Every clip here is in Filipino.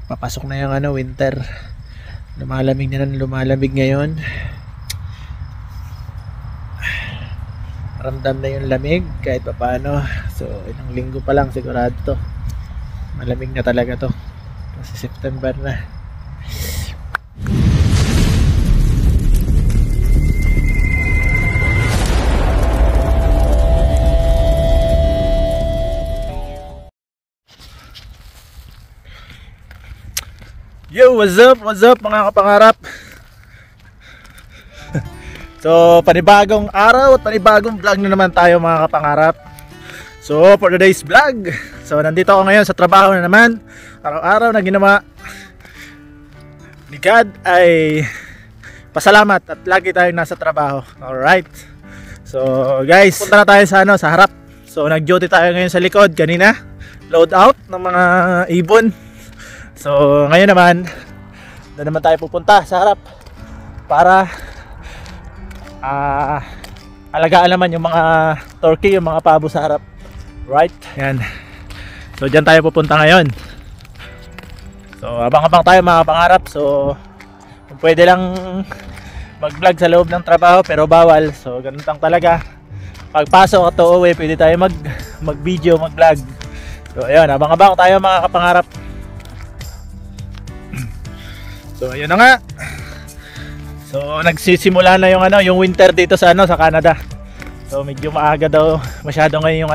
Papasok na yung winter. Lumalamig na lumalamig ngayon. Ramdam na yung lamig kahit papaano. So ilang linggo pa lang sigurado to. Malamig na talaga to. Kasi September na. Yo, what's up mga kapangarap? So, panibagong araw at panibagong vlog na naman tayo mga kapangarap. So, for today's vlog, so nandito ako ngayon sa trabaho na naman. Araw-araw na ginawa ni God ay pasalamat at lagi tayong nasa trabaho. Alright. So, guys, punta na tayo sa harap. So, nag-duty tayo ngayon sa likod kanina. Load out ng mga ibon. So ngayon naman, doon naman tayo pupunta sa harap para alagaan naman yung mga turkey, yung mga pabo sa harap. Right? Yan. So dyan tayo pupunta ngayon. So abang-abang tayo mga pangarap. So kung pwede lang mag-vlog sa loob ng trabaho pero bawal. So ganun lang talaga. Pagpasok at uuwi, pwede tayo mag-video, mag-vlog. So ayun, abang-abang tayo mga kapangarap. So ayun na nga. So nagsisimula na yung winter dito sa Canada. So medyo maaga daw masyado ngayon yung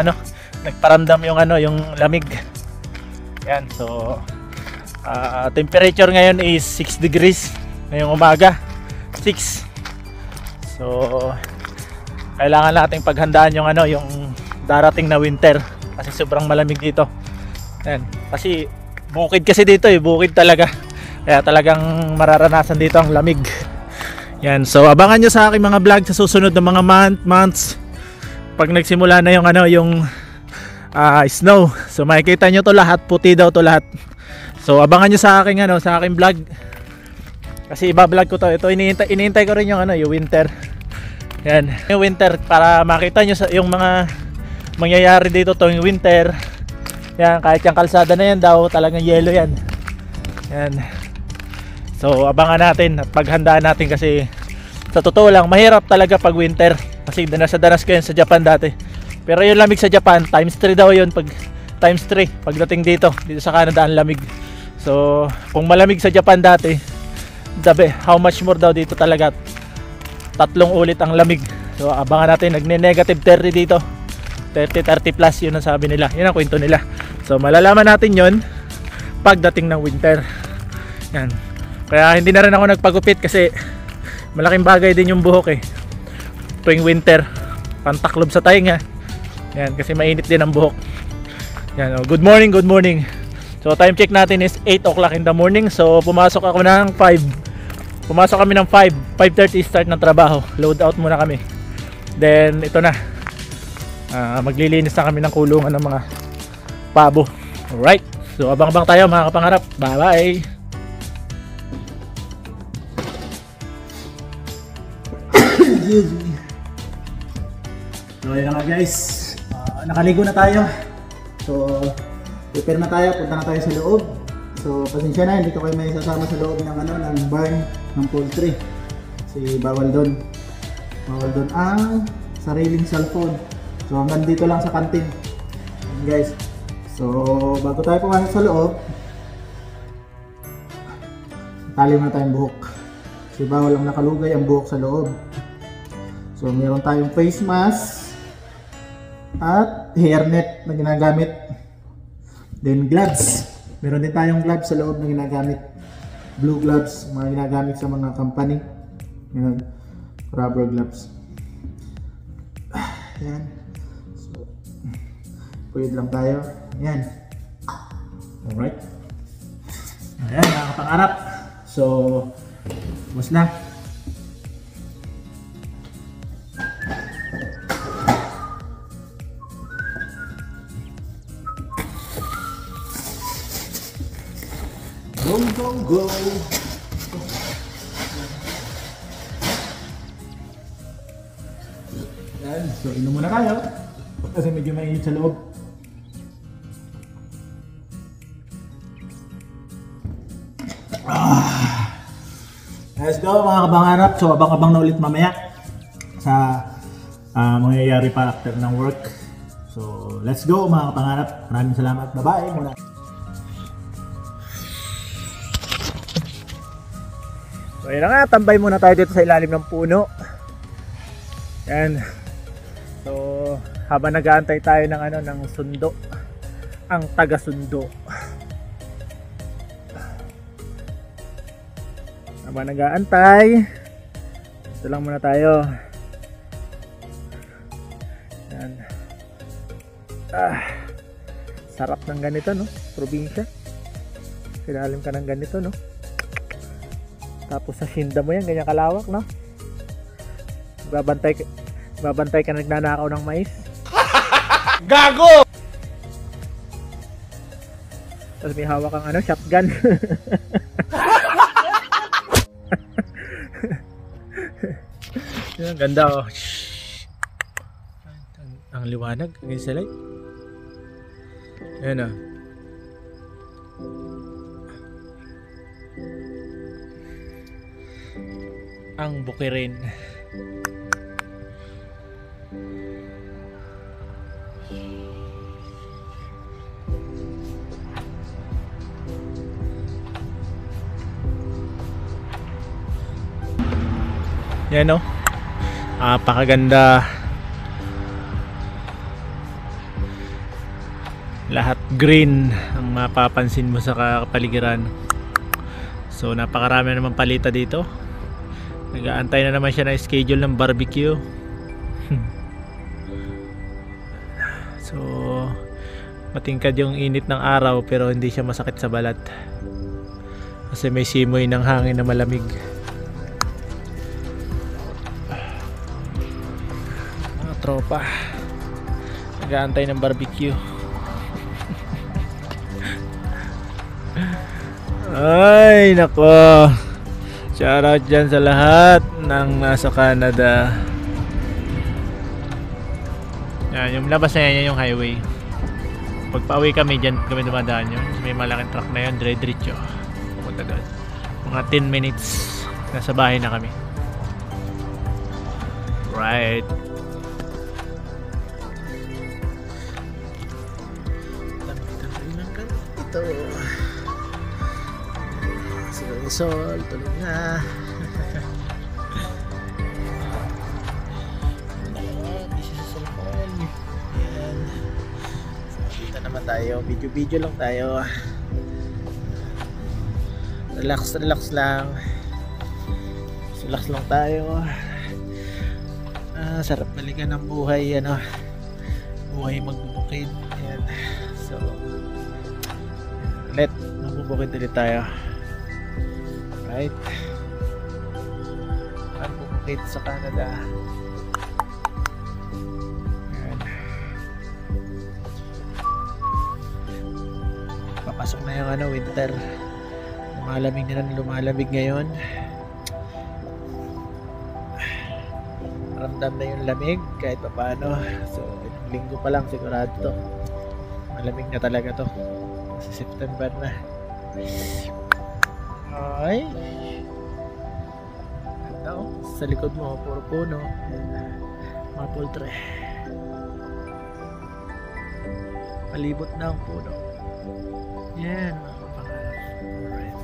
nagparamdam yung lamig. Yan. So temperature ngayon is 6 degrees ngayong umaga. 6. So kailangan nating paghandaan yung darating na winter kasi sobrang malamig dito. Yan. Kasi bukid kasi dito bukid talaga. Kaya talagang mararanasan dito ang lamig. Yan, so abangan nyo sa aking mga vlog sa susunod na mga months. Pag nagsimula na yung snow. So makikita nyo to lahat, puti daw to lahat. So abangan nyo sa aking sa aking vlog. Kasi iba-vlog ko to. Ito iniintay ko rin yung winter. Yan, yung winter para makita nyo yung mga mangyayari dito tuwing winter. Yan, kahit yung kalsada na yan daw talagang yellow yan. Yan. So abangan natin at paghandaan natin kasi sa totoo lang mahirap talaga pag winter kasi danas ko yan sa Japan dati. Pero yung lamig sa Japan times 3 daw yun, pag times 3 pagdating dito sa Canada ang lamig. So kung malamig sa Japan dati, how much more daw dito talaga, 3 ulit ang lamig. So abangan natin, nagne-negative 30 dito, 30 plus yun ang sabi nila, yun ang kwento nila. So malalaman natin yun pagdating ng winter. Yan. Kaya hindi na rin ako nagpagupit kasi malaking bagay din yung buhok tuwing winter, pantaklob sa tainga. Yan, kasi mainit din ang buhok. Yan, good morning. So time check natin is 8 o'clock in the morning. So pumasok ako ng 5. Pumasok kami ng 5:30 start ng trabaho. Load out muna kami. Then ito na, maglilinis na kami ng kulungan ng mga pabo. Alright, so abang-abang tayo mga kapangarap. Bye bye. So ayun na nga guys, nakaligo na tayo. So prepare na tayo, punta na tayo sa loob. So pasensya na, hindi ko kayo may sasama sa loob ng barn ng poultry. Kasi bawal doon ang sariling cellphone. So hanggang dito lang sa kantin guys. So bago tayo pumasok sa loob, talim na tayong buhok kasi bawal lang nakalugay ang buhok sa loob. So meron tayong face mask at hairnet na ginagamit. Then gloves. Meron din tayong gloves sa loob na ginagamit. Blue gloves, mga ginagamit sa mga company. Yan, rubber gloves. Yan. So pwede lang tayo. Yan. Alright. Ayan, nakakapangarap. So bus na. Go! Yan, so inom muna tayo kasi medyo mainit sa loob. Let's go mga kabanganap. So abang-abang na ulit mamaya sa mangyayari pa after ng work. So let's go mga kabanganap. Maraming salamat. Bye-bye muna. So yun na nga, tambay muna tayo dito sa ilalim ng puno. Yan. So habang nag-aantay tayo ng ng sundo, ang taga-sundo. Habang nag-aantay, ito lang muna tayo. Yan. Sarap ng ganito, no? Probinsya. Silalim ka ng ganito, no? Tapos sa shinda mo yan, ganyan kalawak, no? Babantay ka nagnanakaw ng mais. Gago! Tapos may hawak kang shotgun. Yan, ganda oh. Ang liwanag, ang sa light. Ayan oh. Ang bukirin. Yan oh. Napakaganda. Lahat green ang mapapansin mo sa kapaligiran. So napakarami naman palita dito. Nag-aantay na naman siya ng schedule ng barbecue. So matingkad yung init ng araw pero hindi siya masakit sa balat. Kasi may simoy ng hangin na malamig. Tropa nag-aantay ng barbecue. Ay nako, shoutout dyan sa lahat ng nasa Canada. Yan, yung labas na yan yung highway. Pag pauwi kami dyan kami dumadaan yun. May malaking truck na yun, dire-diretso pupunta doon. Mga 10 minutes nasa bahay na kami. Right. Ito Sol, tulog na. Busy sa cellphone. Ayan. Dito naman tayo, video lang tayo. Relax lang. Relax lang tayo. Sarap balikan ng buhay, buhay magbubukid. Ayan. So magbubukid ulit tayo. Right? Magbubukid sa Canada. Ayan. Papasok na yung winter. Lumalamig ngayon. Ramdam na yung lamig kahit pa paano. So ilang linggo pa lang sigurado to. Malamig na talaga to. Sa September na. Ay. Ito, sa likod mo puro puno. Maple tree. Palibot na ang puno. Yan, mga kapangarap. Alright.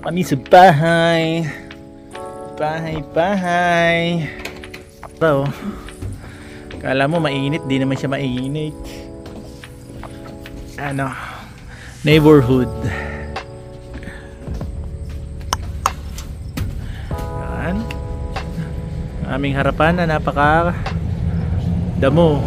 na kami sa bahay. Bahay. Bro, kala mo mainit, di naman siya mainit. Ano, neighborhood. Yan. Aming harapan na napaka damo.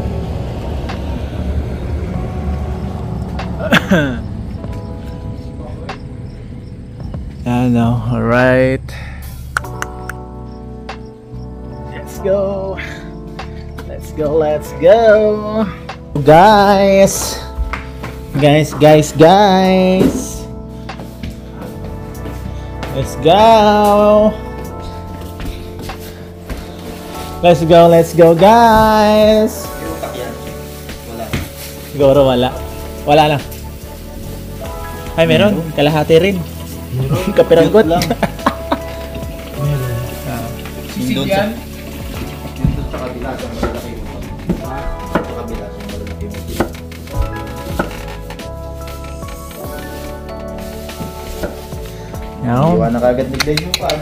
Ano, alright. Let's go. Guys. Let's go guys. Siguro wala na. Ay meron, kalahati rin. Kapiranggot. Meron. Sisig yan. Yung doon sa kabila, sa malalaki mo. Sa kabila, sa malalaki mo. Iwan na kagad ni Glenn yung pan.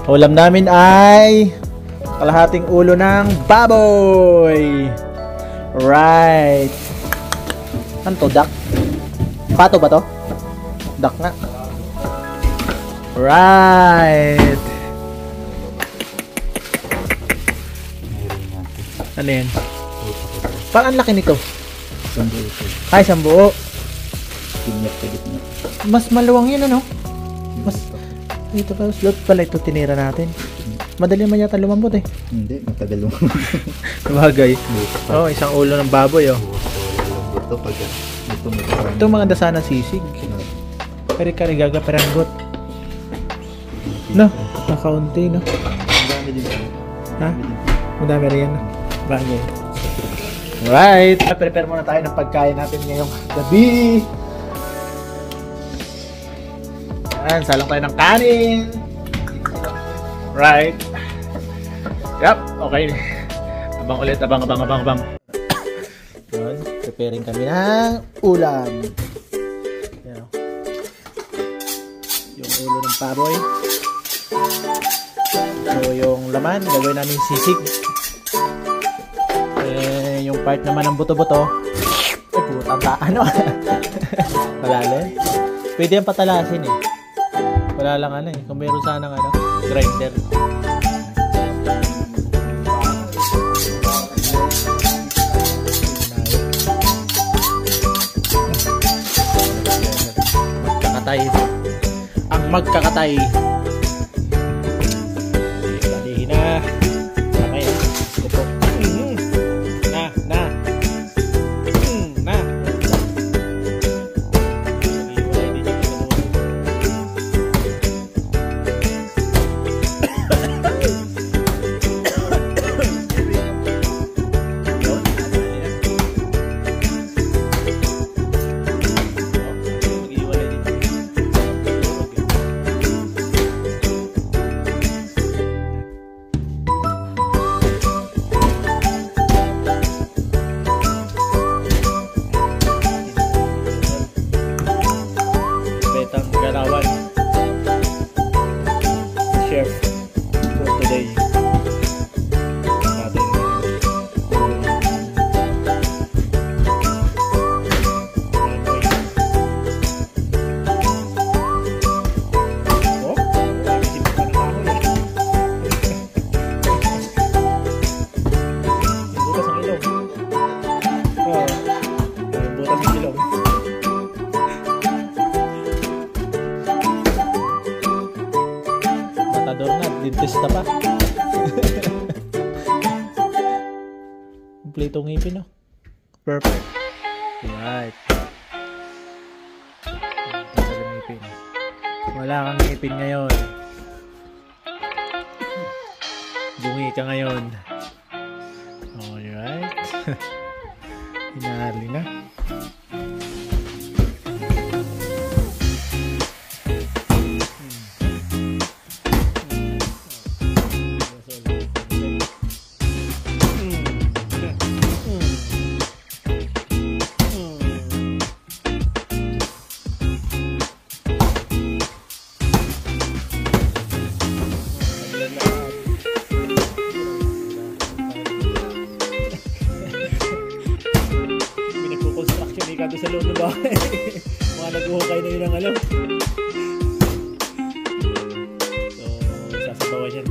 Ulam namin ay kalahating ulo ng baboy. Right. Ano to, duck? Pato ba to? Duck nga. Right. Ano yan? Parang ang laki nito. Ay, isang buo. Mas maluwang yun, ano? Mas ito pa, slot pala ito tinira natin. Madali naman yata lumambot eh. Hindi, matagal mo. Sabagay. Oh, isang ulo ng baboy oh. Ito pag Ito mga dasa ng sisig. Kari-kari gagaperanggot. No, nakaunti no. Ang dami din. Ha? Madami rin yan. Bagay. Alright. Prepare muna tayo ng pagkain natin ngayong gabi. Yan, salang tayo ng kanin. Right. Yup, okay. Abang ulit, abang. Yun, preparing kami ng ulam. Yan. Yung ulo ng baboy. So, yung laman, gagawin namin sisig. Yung part naman ng buto-buto. Ay, putang ka, ano? Malalim. Pwede yung patalasin eh. Wala lang ano eh. Kung meron sanang ano, grinder. Magkakatay. Ang magkakatay. Balihin na. Tama yan. Gupo. Na. Galawan chef for today. Dentista pa. Kompleto ngipin, no? Perfect. Right. Ngipin. Wala kang ngipin ngayon. Bungi ka ngayon. Alright. Hinahali na. delikado sa loob ng bahay. Mga naghuhukay na yun ng ano. So, sasabawan yan.